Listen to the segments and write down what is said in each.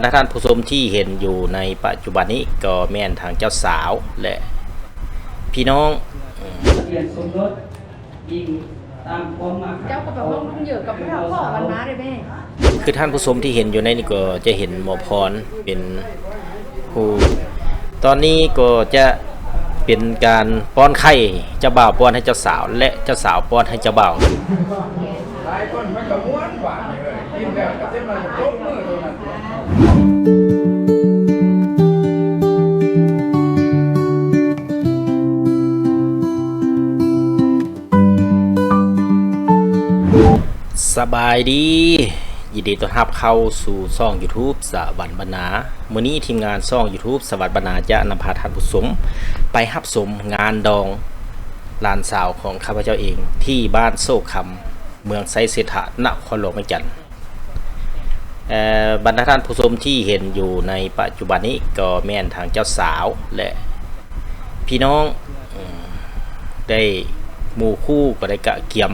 ดาท่านผู้ชมที่เห็นอยู่ในปัจจุบันนี้ก็แม่นทางเจ้าสาวและพี่น้องเปลี่ยนสมรสยิงตามความมาเจ้าก็แบบว่ามันเยอะกับพระพ่อวันมาเลยแม่คือท่านผู้ชมที่เห็นอยู่ในนี้ก็จะเห็นหมอพรเป็นผู้ตอนนี้ก็จะเป็นการป้อนไข่เจ้าบ่าวป้อนให้เจ้าสาวและเจ้าสาวป้อนให้เจ้าบ่าวหลายคนมันก็ม้วนหวานเลยกินแล้วก็เต็มเลยยกมือตรงนั้นสบายดียินดีต้อนรับเข้าสู่ช่อง YouTube สวัสดิ์บรรณามื้อนี้ทีมงานช่อง YouTube สวัสดิ์บรรณาจะนำพาท่านผู้ชมไปรับชมงานดองลานสาวของข้าพเจ้าเองที่บ้านโซกคำเมืองไซเศรษฐะนครหลวงเวียงจันทน์บรรดาท่านผู้ชมที่เห็นอยู่ในปัจจุบันนี้ก็แม่นทางเจ้าสาวและพี่น้องได้หมู่คู่ก็ได้กะเกียม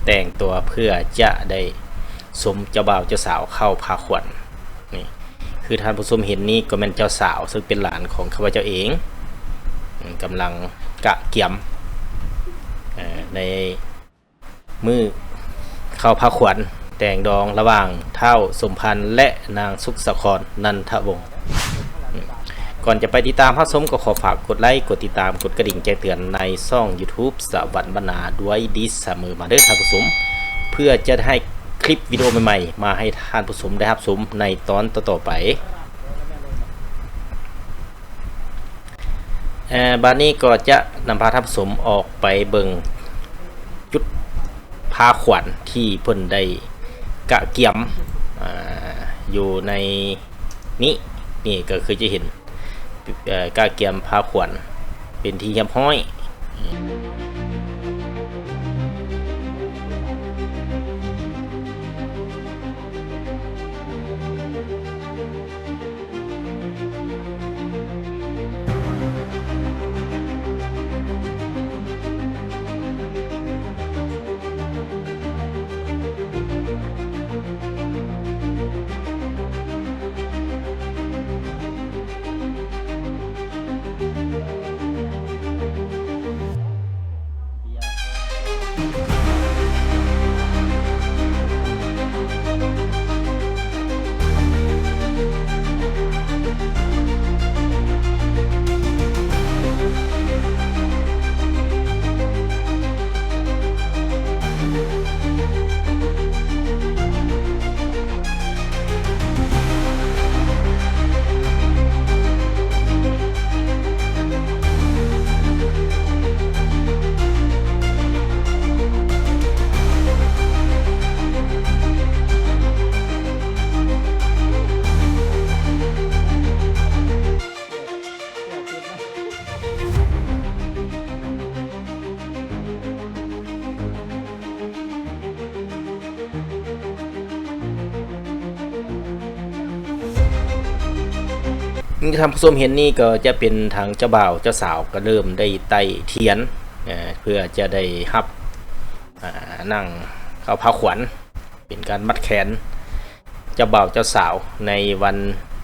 แต่งตัวเพื่อจะได้สมเจ้าบ่าวเจ้าสาวเข้าพาขวัญนี่คือท่านผู้ชมเห็นนี่ก็เป็นเจ้าสาวซึ่งเป็นหลานของข้าพเจ้าเองกำลังกะเกียมในมือเข้าพาขวัญแต่งดองระหว่างเท้าสมพันธ์และนางสุขสครนันทวงศ์ก่อนจะไปติดตามพระสมก็ขอฝากกดไลค์กดติดตามกดกระดิ่งแจ้งเตือนในช่อง YouTube สวัสดิ์บรรณาด้วยดีเสมอมาเด้อท่านผู้ชมเพื่อจะให้คลิปวิดีโอใหม่ๆมาให้ท่านผู้ชมได้รับชมในตอนต่อๆไปบานนี้ก็จะนำพาท่านผู้ชมออกไปเบิ่งจุดพาขวัญที่เพิ่นได้กะเกียมอยู่ในนี่ก็คือจะเห็นกะเกียมพาขวัญเป็นที่เรียบร้อยท่านผู้ชมเห็นนี่ก็จะเป็นทางเจ้าบ่าวเจ้าสาวก็เริ่มได้ไต่เทียนเพื่อจะได้รับนั่งเข้าพาขวัญเป็นการมัดแขนเจ้าบ่าวเจ้าสาวในวัน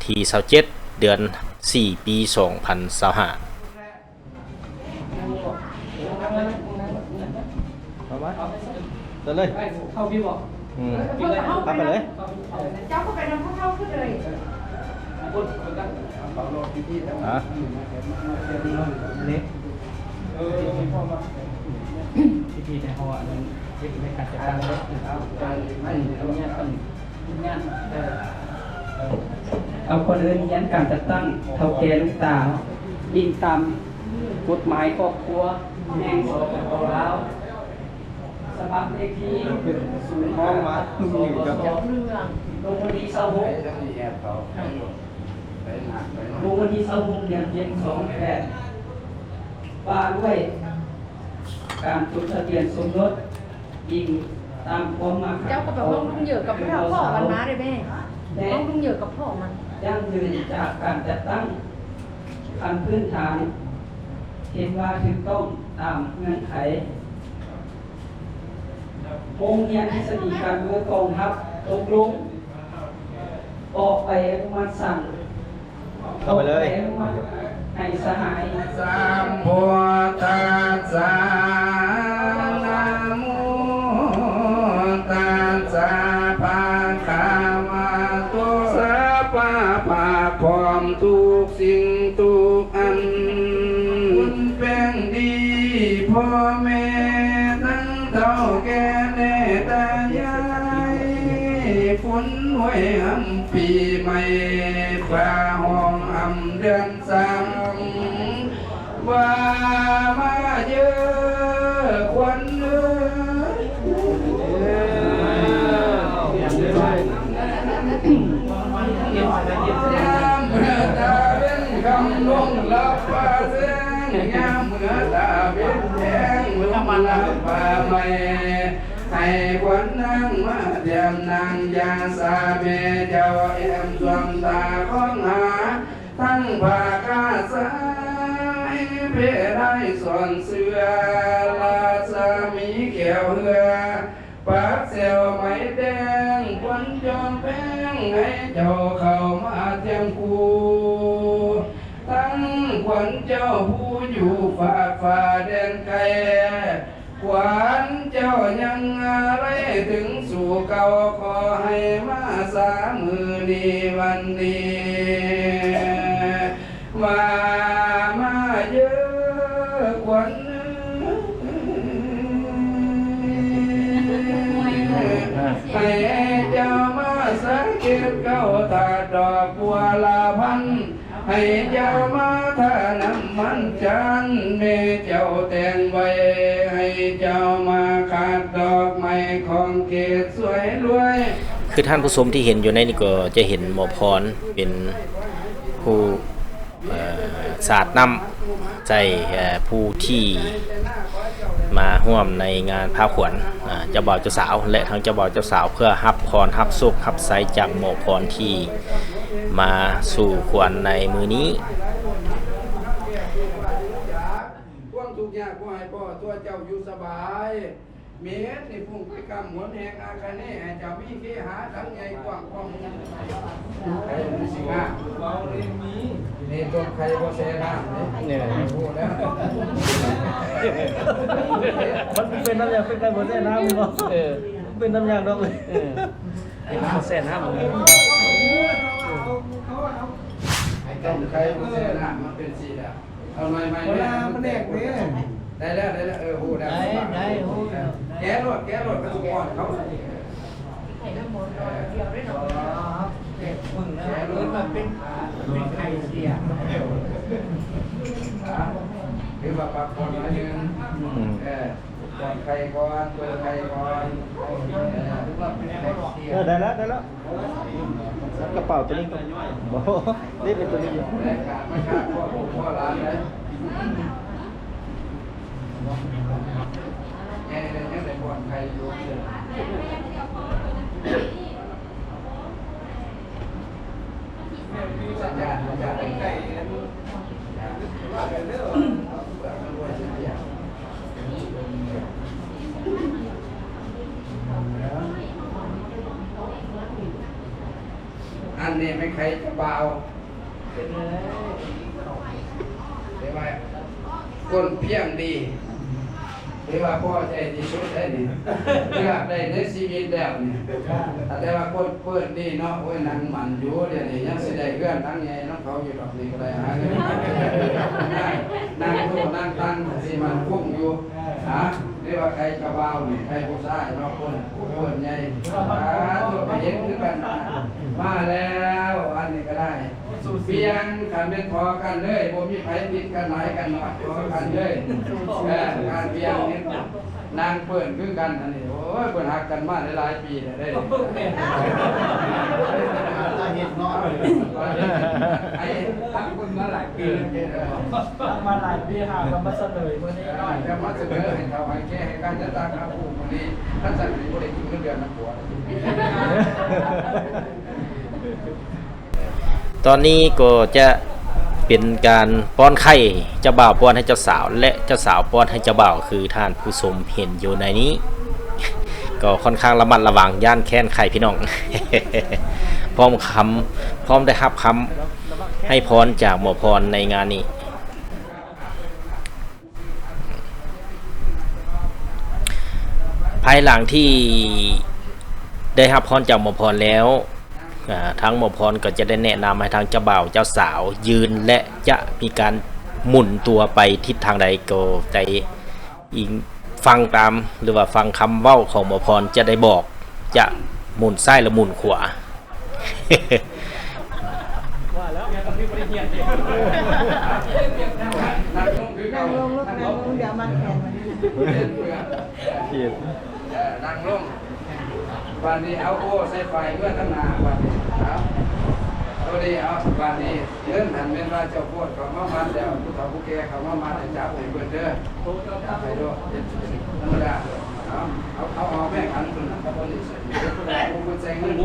ที่27เดือน4ปี2025เอาเลยเข้าพี่บอกเข้าไปเลยเจ้าก็ไปนำเข้าขึ้นเลยเล็กพี่ในห้องนั้นที่ในการจัดการรถเอาคนอื่นยันการจัดตั้งเท่าแก่ลูกตายิงตามกฎหมายครอบครัวแห่งสปป.ลาวสมัครเลขที่ศูนย์ห้องวัดอยู่กับลงวันที่26ลงวันที่26เดือนเย็น28ว่าด้วยการจดทะเบียนสมรสยิงตามความมาเจ้าก็แบบว่ามันเยอะกับพระพ่อวันมาเลยแม่ต้องเยอะกับพ่อมันยั่งยืนจากการจัดตั้งขั้นพื้นฐานเห็นว่าถูกต้องตามเงื่อนไขโรงเรียนทฤษฎีการเมืองกองทัพตกลง ออกไปอนุมัติสั่ง เข้าไปเลย อนุมัติให้สหาย สัมพุทธัสสะนะโมตัสสะภะคะวะโตสัพพะภาพร้อมทุกสิ่งทุกอันคุณเป็นดีพ่อแม่ทั้งเฒ่าแก่แน่ตายายฝนหวยหำปีใหม่ฟ้าห้องหำเดือนสามว่ามาเยอะควันเอ้ยยามเมื่อตาเป็นคำลงลับฟ้าเสียงยามเมื่อตาเป็นแสงลงลับฟ้าใหม่ให้ควันนั่งมาเดียมนางยาสาเมเจ้าเอ็มสวมตาของหาทั้งภาคาสายเพได้ส่วนเสือลาสามีเขียวเหือปากเซลไม้แดงควันจอมแป้งให้เจ้าเข้ามาเทียมกูทั้งควันเจ้าผู้อยู่ฝากฟ้าแดนไกลขวัญเจ้ายังอะไรถึงสู่เก่าขอให้มาสามือดีวันนี้มาเยอะขวัญให้เจ้ามาสังเกตเก้าตาดอกบัวลาพันให้เจ้ามาทาน้ำมันจันเมเจ้าแต่งไว้ให้เจ้ามาขาดดอกไม้ของเกศสวยรวย คือท่านผู้ชมที่เห็นอยู่ในนี่ก็จะเห็นหมอพรเป็นผู้สาดน้ำใจผู้ที่มาร่วมในงานพาขวัญเจ้าบ่าวเจ้าสาวและทั้งเจ้าบ่าวเจ้าสาวเพื่อรับพรรับสุขรับไสจากหมอพรที่มาสู่ขวัญในมือนี้ ความทุกข์ยากบ่ให้พ่อตัวเจ้าอยู่สบายเมตนี่พุ่งไปกำหมุนแหงอาคาเน่ให้เจ้ามีเคหาทั้งใหญ่กว้างขวางใครมันสิงานี่ตัวใครบ่แซ่น้ำเนี่ยพูดแล้ว มันเป็นน้ำยาเป็นไก่บดแซ่น้ำมั้งเป็นน้ำยาดอกเลยแซ่น้ำเลย ต้องใครบ่แซ่น้ำมันเป็นสีแล้วเอาใหม่ๆเนี่ยมันแดกเนี่ยได้แล้วฮู้แล้วแกะรถกระสุนก่อนเขา ให้น้ำมนต์เดียวได้หน่อย แกะรถมาเป็นไข่เสียหรือว่าปรับคนมาหนึ่งก่อนใครก่อนตัวใครก่อนทุกรอบเป็นไข่เสีย ได้แล้วกระเป๋าตัวนี้ก็โอ้โหนี่เป็นตัวนี้อยู่ แรงการไม่ขาดพ่อร้านเลยแกเลยยังได้ก่อนใครอยู่สัญญาเป็นไก่อันนี้ไม่ใครจะเบาเป็นไงเดี๋ยวว่าคนเพียงดีเดี๋ยวว่าพ่อใจที่สุดได้นี่เลือกได้ในชีวิตแล้วนี่แต่ว่าคนเปิดดีเนาะโอ้ยนั่งมันอยู่เดี๋ยวนี้ยังสิได้เพื่อนทั้งใหญ่น้องเขาอยู่ดอกนี้ก็ได้หาเงินนั่งตู้นั่งตั้งสิมันพุ่งอยู่ฮะเรียกว่าใครกระเบานี่ใครผู้ชายเนาะคนใหญ่ตัวไปเห็นคือกันมาแล้วอันนี้ก็ได้เพียงกันเป็นพอกันเลยบ่มีไผติดกันหลายกันน้อยพอกันเลยการเพียงนี้นางเปิ่นคือกันอันนี้โอ้ยเปิ่นหักกันมาหลายปีได้เห็นน้อยไอ้ทักคนมาหลายปีมาหลายปีหากันมาเสนอวันนี้ จะมาเสนอให้เขาให้แก้ให้การจัดตั้งครับผู้คนนี้ท่านสั่งให้บริกินเงินเดือนนักบวช ตอนนี้ก็จะเป็นการป้อนไข่เจ้าบ่าวป้อนให้เจ้าสาวและเจ้าสาวป้อนให้เจ้าบ่าวคือท่านผู้ชมเห็นอยู่ในนี้ ก็ค่อนข้างระมัดระวังย่านแค้นไข่พี่น้อง พร้อมได้รับคำให้พรจากหมอพรในงานนี้ภายหลังที่ได้รับพรจากหมอพรแล้วทางหมอพรก็จะได้แนะนำให้ทางเจ้าบ่าวเจ้าสาวยืนและจะมีการหมุนตัวไปทิศทางใดก็ใจอิงฟังตามหรือว่าฟังคำเว้าของหมอพรจะได้บอกจะหมุนซ้ายหรือหมุนขวา ว่าแล้วพี่บริเทียนเอง นั่งลงเดี๋ยวมันแขนนั่งลงวันนี้เอาโอ้ใส่ไฟเพื่อทั้งนาวันนี้เอาตัวนี้เอาวันนี้เดินหันเป็นว่าเจ้าพูดเขามามันเดี๋ยวผู้เฒ่าผู้แก่เขามามันจับให้เพื่อนเด้อจับให้ด้วยธรรมดาเอาแม่ขันคุณกับคนนี้ใส่คุณใส่เงินโม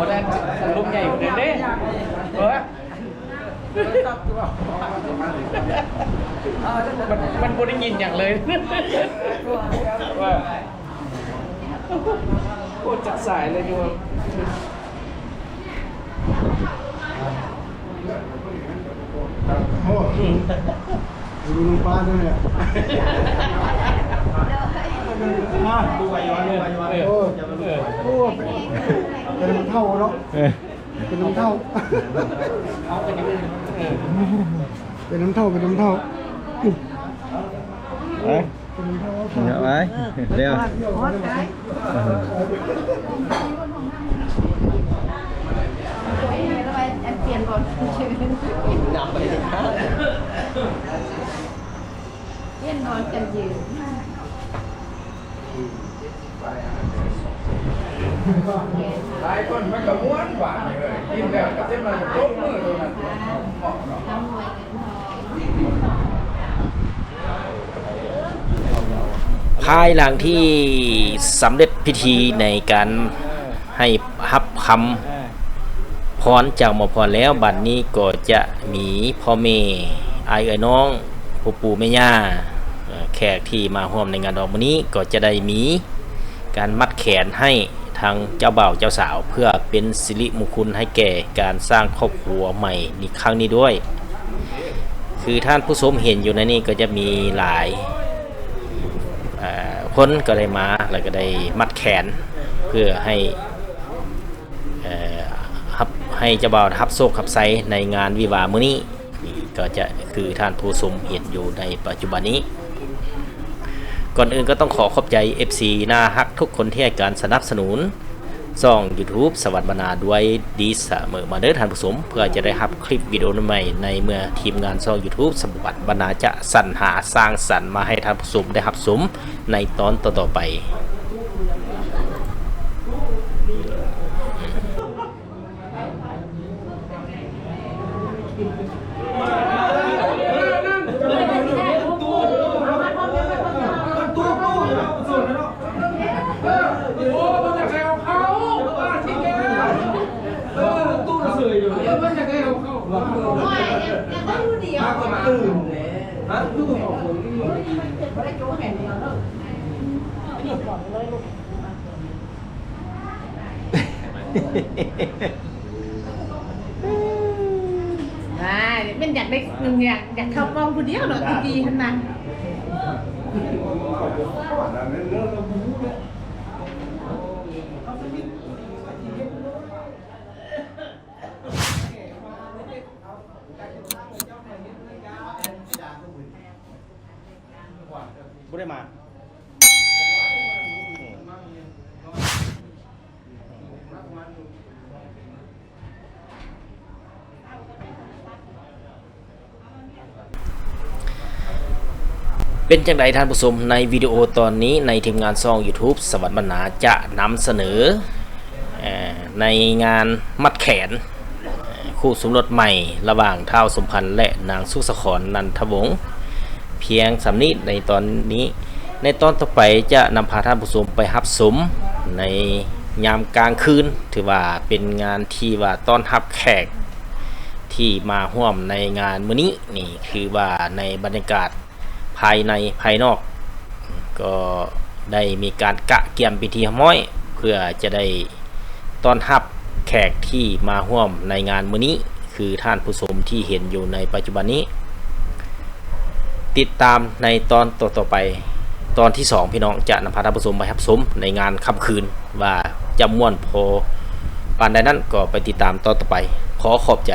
ได้ลุกใหญ่กว่าเดิมเด้มันบ่ได้ยินอย่างเลยว่าโคตรจัดสายเลยดูดูน้องป้าด้วยเนี่ยดูไปย้อนเลยโอ้เป็นน้ำเท่าเนาะเป็นน้ำเท่าเป็นน้ำเท่าเป็นน้ำเท่าเป็นน้ำเท่าเดี๋ยวไว้เดี๋ยวเปลี่ยนก่อนนำไปเลยครับเปลี่ยนก่อนจะยืน หลายคนมันก็ม้วนหวานเลยกินแล้วก็เต็มเลยยกมือตรงนั้นเหมาะเนาะ น้ำมวยกันทอง ภายหลังที่สำเร็จพิธีในการให้รับคำพรจากหมอพรแล้วบัดนี้ก็จะมีพ่อแม่อ้ายเอ๋ยน้องปู่แม่ย่าแขกที่มาร่วมในงานดอกมื้อนี้ก็จะได้มีการมัดแขนให้ทางเจ้าบ่าวเจ้าสาวเพื่อเป็นสิริมงคลให้แก่การสร้างครอบครัวใหม่ในครั้งนี้ด้วย คือท่านผู้ชมเห็นอยู่ในนี้ก็จะมีหลายคนก็ได้มาแล้วก็ได้มัดแขนเพื่อให้เจ้าบ่าวรับโชครับไสในงานวิวาห์มื้อนี้ก็จะคือท่านผู้ชมเห็นอยู่ในปัจจุบันนี้ก่อนอื่นก็ต้องขอขอบใจ FC น่าฮักทุกคนที่ให้การสนับสนุนช่อง YouTube สวัสดิ์บรรณาด้วยดีเสมอมาเด้อท่านผู้ชมเพื่อจะได้รับคลิปวิดีโอใหม่ในเมื่อทีมงานช่อง YouTube สวัสดิ์บรรณาจะสรรหาสร้างสรรค์มาให้ท่านผู้ชมได้รับชมในตอนต่อๆไปเป็นอยากได้อยากเข้ากองคนเดียวหรอดีขนาดบ่ได้มา เป็นจังไดท่านผู้ชมในวิดีโอตอนนี้ในทีมงานช่อง YouTube สวัสดิ์บรรณาจะนำเสนอในงานมัดแขนคู่สมรสใหม่ระหว่างท้าวสมพันธ์และนางสุสครนันทวงศ์เพียงสำนิในตอนนี้ในตอนต่อไปจะนำพาท่านผู้ชมไปรับชมในยามกลางคืนถือว่าเป็นงานที่ว่าต้อนรับแขกที่มาร่วมในงานมื้อนี้นี่คือว่าในบรรยากาศ ภายในภายนอกก็ได้มีการกะเกียมพิธีห้อยเพื่อจะได้ต้อนรับแขกที่มาร่วมในงานมื้อนี้คือท่านผู้ชมที่เห็นอยู่ในปัจจุบันนี้ติดตามในตอนต่อไปตอนที่2พี่น้องจะนำพาท่านผู้ชมไปรับชมในงานค่ำคืนว่าจะม่วนพอปานใดนั้นก็ไปติดตามตอนต่อไปขอขอบใจ